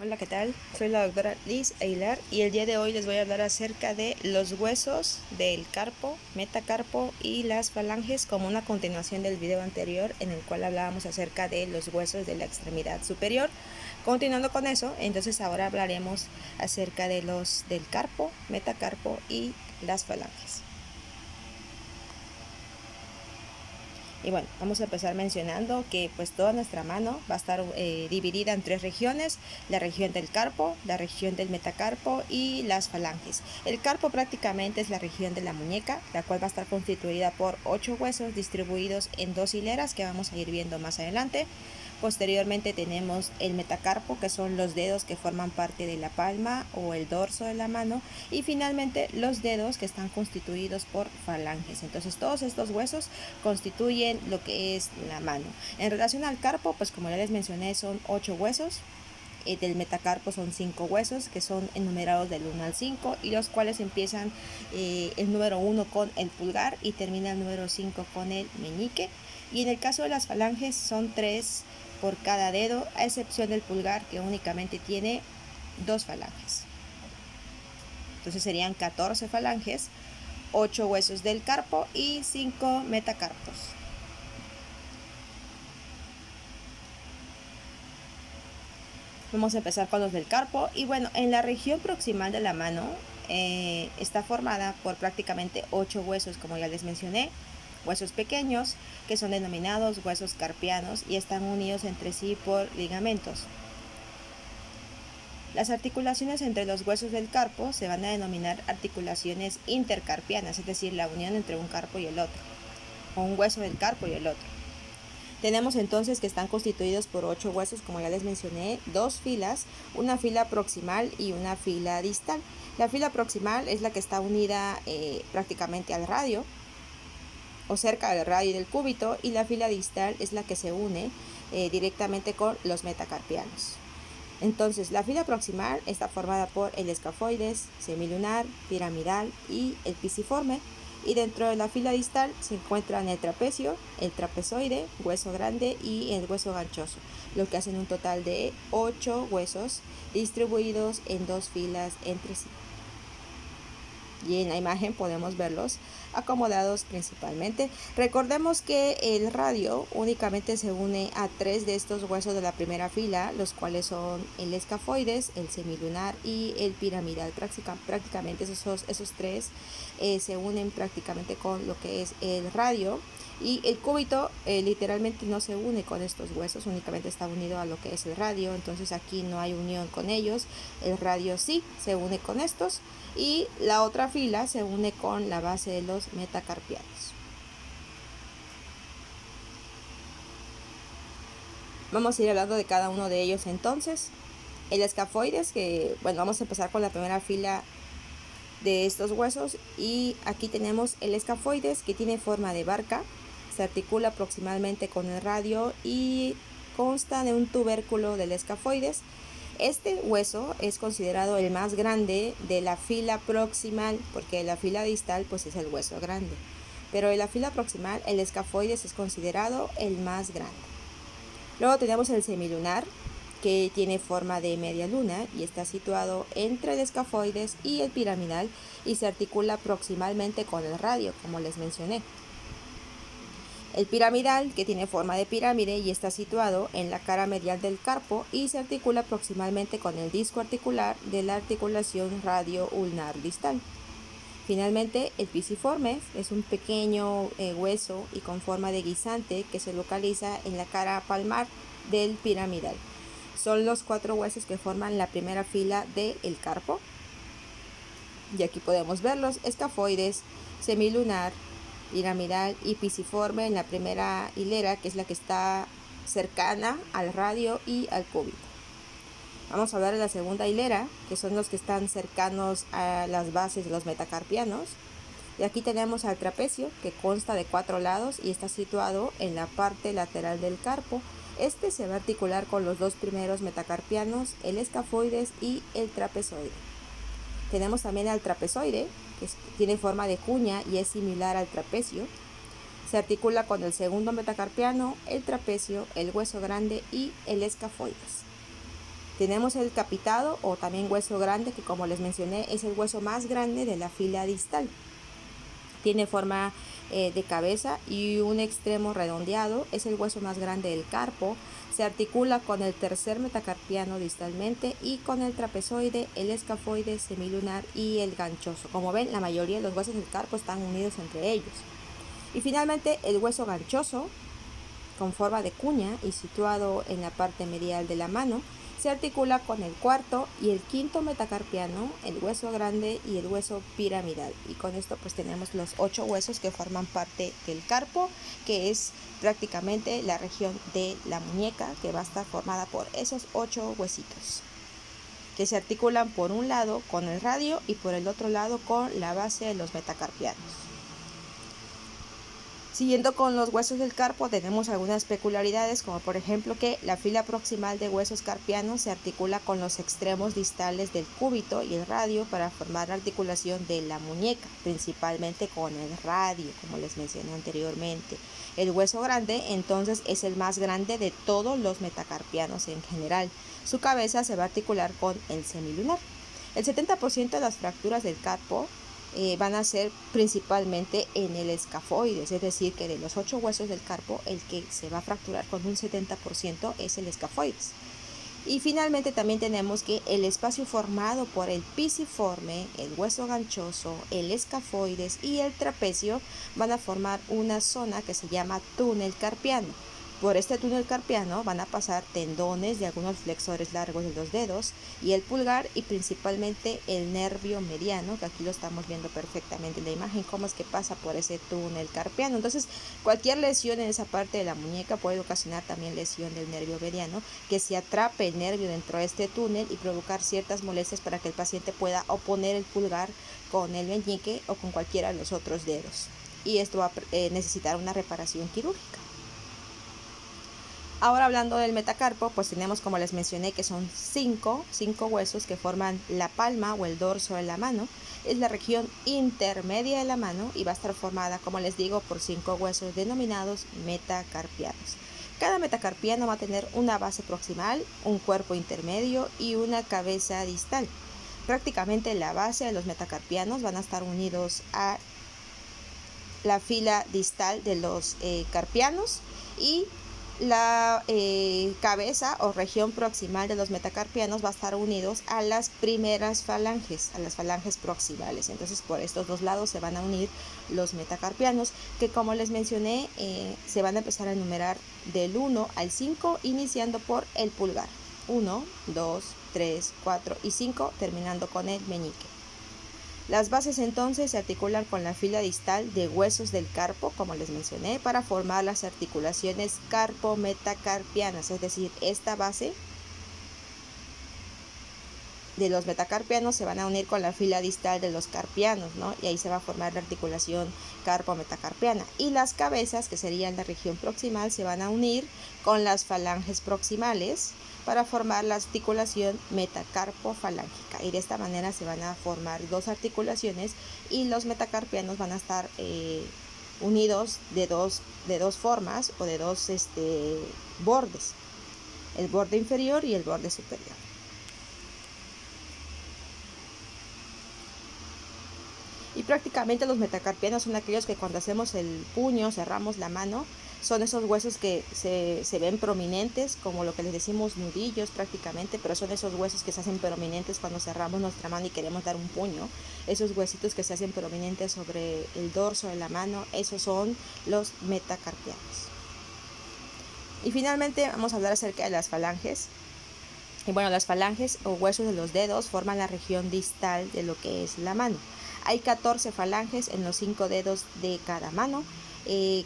Hola, ¿qué tal? Soy la doctora Liz Eilar y el día de hoy les voy a hablar acerca de los huesos del carpo, metacarpo y las falanges como una continuación del video anterior en el cual hablábamos acerca de los huesos de la extremidad superior. Continuando con eso, entonces ahora hablaremos acerca de los del carpo, metacarpo y las falanges. Y bueno, vamos a empezar mencionando que pues toda nuestra mano va a estar dividida en tres regiones: la región del carpo, la región del metacarpo y las falanges. El carpo prácticamente es la región de la muñeca, la cual va a estar constituida por 8 huesos distribuidos en 2 hileras que vamos a ir viendo más adelante. Posteriormente tenemos el metacarpo, que son los dedos que forman parte de la palma o el dorso de la mano, y finalmente los dedos, que están constituidos por falanges. Entonces todos estos huesos constituyen lo que es la mano. En relación al carpo, pues como ya les mencioné, son 8 huesos. Del metacarpo son 5 huesos que son enumerados del 1 al 5, y los cuales empiezan el número 1 con el pulgar y termina el número 5 con el meñique. Y en el caso de las falanges son 3 por cada dedo, a excepción del pulgar, que únicamente tiene 2 falanges. Entonces serían 14 falanges, 8 huesos del carpo y 5 metacarpos. Vamos a empezar con los del carpo. Y bueno, en la región proximal de la mano está formada por prácticamente 8 huesos, como ya les mencioné. Huesos pequeños que son denominados huesos carpianos y están unidos entre sí por ligamentos. Las articulaciones entre los huesos del carpo se van a denominar articulaciones intercarpianas, es decir, la unión entre un carpo y el otro, o un hueso del carpo y el otro. Tenemos entonces que están constituidos por 8 huesos, como ya les mencioné, 2 filas, una fila proximal y una fila distal. La fila proximal es la que está unida prácticamente al radio o cerca del radio y del cúbito, y la fila distal es la que se une directamente con los metacarpianos. Entonces, la fila proximal está formada por el escafoides, semilunar, piramidal y el pisiforme. Y dentro de la fila distal se encuentran el trapecio, el trapezoide, hueso grande y el hueso ganchoso, lo que hacen un total de 8 huesos distribuidos en 2 filas entre sí. Y en la imagen podemos verlos acomodados principalmente. Recordemos que el radio únicamente se une a 3 de estos huesos de la primera fila, los cuales son el escafoides, el semilunar y el piramidal. Prácticamente esos 3 se unen prácticamente con lo que es el radio. Y el cúbito literalmente no se une con estos huesos, únicamente está unido a lo que es el radio. Entonces aquí no hay unión con ellos. El radio sí se une con estos, y la otra fila se une con la base de los metacarpianos. Vamos a ir hablando de cada uno de ellos entonces. El escafoides, que bueno, vamos a empezar con la primera fila de estos huesos, y aquí tenemos el escafoides, que tiene forma de barca, se articula aproximadamente con el radio y consta de un tubérculo del escafoides. Este hueso es considerado el más grande de la fila proximal, porque la fila distal pues es el hueso grande, pero en la fila proximal el escafoides es considerado el más grande. Luego tenemos el semilunar, que tiene forma de media luna y está situado entre el escafoides y el piramidal, y se articula proximalmente con el radio, como les mencioné. El piramidal, que tiene forma de pirámide y está situado en la cara medial del carpo y se articula proximalmente con el disco articular de la articulación radio-ulnar distal. Finalmente, el pisiforme es un pequeño hueso y con forma de guisante que se localiza en la cara palmar del piramidal. Son los 4 huesos que forman la primera fila del carpo. Y aquí podemos verlos: escafoides, semilunar, piramidal y pisiforme en la primera hilera, que es la que está cercana al radio y al cúbito. Vamos a hablar de la segunda hilera, que son los que están cercanos a las bases de los metacarpianos. Y aquí tenemos al trapecio, que consta de 4 lados y está situado en la parte lateral del carpo. Este se va a articular con los 2 primeros metacarpianos, el escafoides y el trapezoide. Tenemos también al trapezoide, que tiene forma de cuña y es similar al trapecio. Se articula con el segundo metacarpiano, el trapecio, el hueso grande y el escafoides. Tenemos el capitado o también hueso grande, que como les mencioné es el hueso más grande de la fila distal. Tiene forma de cabeza y un extremo redondeado. Es el hueso más grande del carpo. Se articula con el tercer metacarpiano distalmente y con el trapezoide, el escafoide, semilunar y el ganchoso. Como ven, la mayoría de los huesos del carpo están unidos entre ellos. Y finalmente el hueso ganchoso, con forma de cuña y situado en la parte medial de la mano, se articula con el cuarto y el quinto metacarpiano, el hueso grande y el hueso piramidal. Y con esto pues tenemos los 8 huesos que forman parte del carpo, que es prácticamente la región de la muñeca, que va a estar formada por esos 8 huesitos, que se articulan por un lado con el radio y por el otro lado con la base de los metacarpianos. Siguiendo con los huesos del carpo, tenemos algunas peculiaridades, como por ejemplo que la fila proximal de huesos carpianos se articula con los extremos distales del cúbito y el radio para formar la articulación de la muñeca, principalmente con el radio, como les mencioné anteriormente. El hueso grande entonces es el más grande de todos los metacarpianos en general. Su cabeza se va a articular con el semilunar. El 70% de las fracturas del carpo van a ser principalmente en el escafoides, es decir, que de los 8 huesos del carpo, el que se va a fracturar con un 70% es el escafoides. Y finalmente también tenemos que el espacio formado por el pisiforme, el hueso ganchoso, el escafoides y el trapecio van a formar una zona que se llama túnel carpiano. Por este túnel carpiano van a pasar tendones de algunos flexores largos de los dedos y el pulgar, y principalmente el nervio mediano, que aquí lo estamos viendo perfectamente en la imagen, cómo es que pasa por ese túnel carpiano. Entonces, cualquier lesión en esa parte de la muñeca puede ocasionar también lesión del nervio mediano, que se atrape el nervio dentro de este túnel y provocar ciertas molestias para que el paciente pueda oponer el pulgar con el meñique o con cualquiera de los otros dedos. Y esto va a necesitar una reparación quirúrgica. Ahora hablando del metacarpo, pues tenemos, como les mencioné, que son cinco huesos que forman la palma o el dorso de la mano. Es la región intermedia de la mano y va a estar formada, como les digo, por 5 huesos denominados metacarpianos. Cada metacarpiano va a tener una base proximal, un cuerpo intermedio y una cabeza distal. Prácticamente la base de los metacarpianos van a estar unidos a la fila distal de los carpianos, y la cabeza o región proximal de los metacarpianos va a estar unidos a las primeras falanges, a las falanges proximales. Entonces por estos dos lados se van a unir los metacarpianos, que como les mencioné se van a empezar a enumerar del 1 al 5, iniciando por el pulgar. 1, 2, 3, 4 y 5, terminando con el meñique. Las bases entonces se articulan con la fila distal de huesos del carpo, como les mencioné, para formar las articulaciones carpo-metacarpianas, es decir, esta base de los metacarpianos se van a unir con la fila distal de los carpianos, ¿no? Y ahí se va a formar la articulación carpo-metacarpiana. Y las cabezas, que serían la región proximal, se van a unir con las falanges proximales para formar la articulación metacarpofalángica, y de esta manera se van a formar dos articulaciones y los metacarpianos van a estar unidos de dos formas o de dos bordes, el borde inferior y el borde superior. Y prácticamente los metacarpianos son aquellos que cuando hacemos el puño, cerramos la mano, son esos huesos que se ven prominentes, como lo que les decimos nudillos prácticamente, pero son esos huesos que se hacen prominentes cuando cerramos nuestra mano y queremos dar un puño. Esos huesitos que se hacen prominentes sobre el dorso de la mano, esos son los metacarpianos. Y finalmente vamos a hablar acerca de las falanges. Y bueno, las falanges o huesos de los dedos forman la región distal de lo que es la mano. Hay 14 falanges en los 5 dedos de cada mano.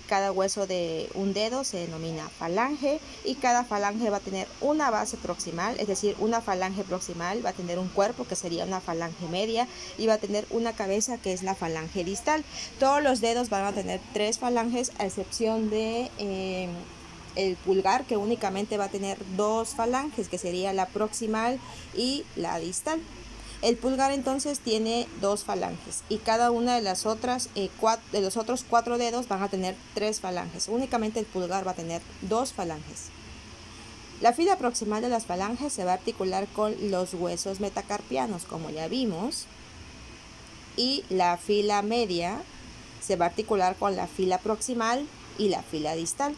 Cada hueso de un dedo se denomina falange, y cada falange va a tener una base proximal, es decir, una falange proximal va a tener un cuerpo que sería una falange media y va a tener una cabeza que es la falange distal. Todos los dedos van a tener 3 falanges, a excepción de el pulgar, que únicamente va a tener 2 falanges, que sería la proximal y la distal. El pulgar entonces tiene 2 falanges, y cada una de las otras de los otros 4 dedos van a tener 3 falanges. Únicamente el pulgar va a tener 2 falanges. La fila proximal de las falanges se va a articular con los huesos metacarpianos, como ya vimos, y la fila media se va a articular con la fila proximal y la fila distal.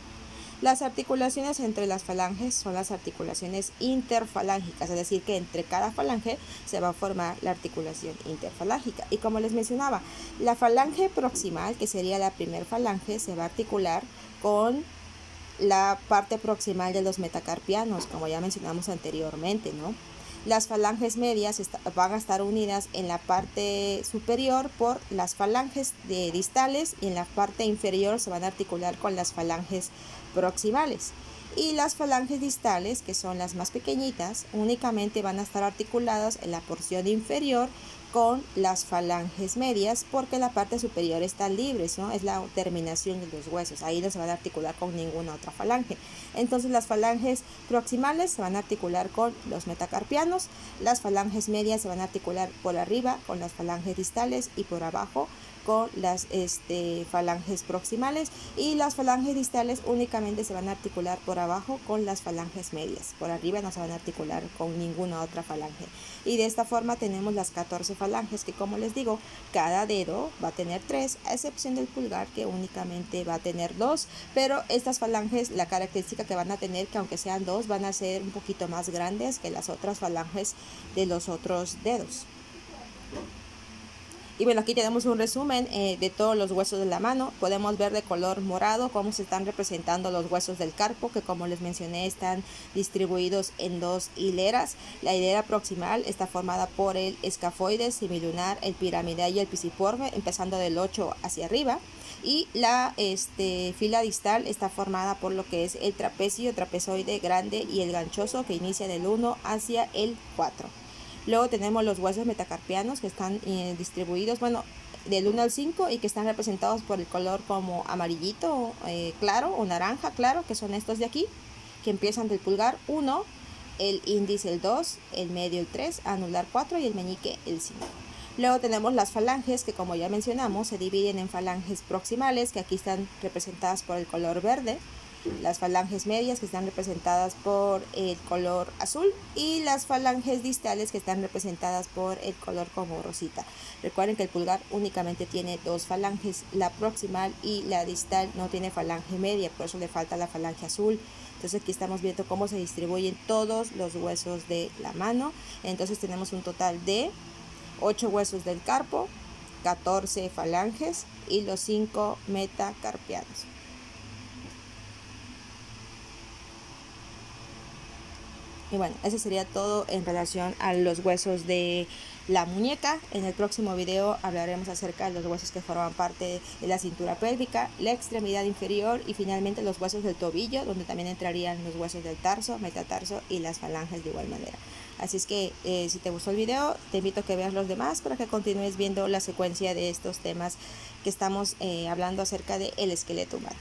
Las articulaciones entre las falanges son las articulaciones interfalángicas, es decir, que entre cada falange se va a formar la articulación interfalángica. Y como les mencionaba, la falange proximal, que sería la primer falange, se va a articular con la parte proximal de los metacarpianos, como ya mencionamos anteriormente, ¿no? Las falanges medias van a estar unidas en la parte superior por las falanges distales y en la parte inferior se van a articular con las falanges proximales. Y las falanges distales, que son las más pequeñitas, únicamente van a estar articuladas en la porción inferior con las falanges medias, porque la parte superior está libre, ¿no? Es la terminación de los huesos, ahí no se van a articular con ninguna otra falange. Entonces las falanges proximales se van a articular con los metacarpianos, las falanges medias se van a articular por arriba con las falanges distales y por abajo con las falanges proximales, y las falanges distales únicamente se van a articular por abajo con las falanges medias, por arriba no se van a articular con ninguna otra falange. Y de esta forma tenemos las 14 falanges, que como les digo, cada dedo va a tener 3, a excepción del pulgar, que únicamente va a tener 2, pero estas falanges, la característica que van a tener, que aunque sean 2, van a ser un poquito más grandes que las otras falanges de los otros dedos. Y bueno, aquí tenemos un resumen de todos los huesos de la mano. Podemos ver de color morado cómo se están representando los huesos del carpo, que como les mencioné están distribuidos en 2 hileras. La hilera proximal está formada por el escafoides, semilunar, el piramidal y el pisiforme, empezando del 8 hacia arriba. Y la fila distal está formada por lo que es el trapecio, trapezoide grande y el ganchoso, que inicia del 1 hacia el 4. Luego tenemos los huesos metacarpianos, que están distribuidos, bueno, del 1 al 5, y que están representados por el color como amarillito claro o naranja claro, que son estos de aquí, que empiezan del pulgar 1, el índice el 2, el medio el 3, anular 4 y el meñique el 5. Luego tenemos las falanges, que como ya mencionamos se dividen en falanges proximales, que aquí están representadas por el color verde, las falanges medias, que están representadas por el color azul, y las falanges distales, que están representadas por el color como rosita. Recuerden que el pulgar únicamente tiene 2 falanges, la proximal y la distal no tiene falange media, por eso le falta la falange azul. Entonces aquí estamos viendo cómo se distribuyen todos los huesos de la mano. Entonces tenemos un total de 8 huesos del carpo, 14 falanges y los 5 metacarpianos. Y bueno, eso sería todo en relación a los huesos de la muñeca. En el próximo video hablaremos acerca de los huesos que forman parte de la cintura pélvica, la extremidad inferior y finalmente los huesos del tobillo, donde también entrarían los huesos del tarso, metatarso y las falanges de igual manera. Así es que si te gustó el video, te invito a que veas los demás para que continúes viendo la secuencia de estos temas que estamos hablando acerca del esqueleto humano.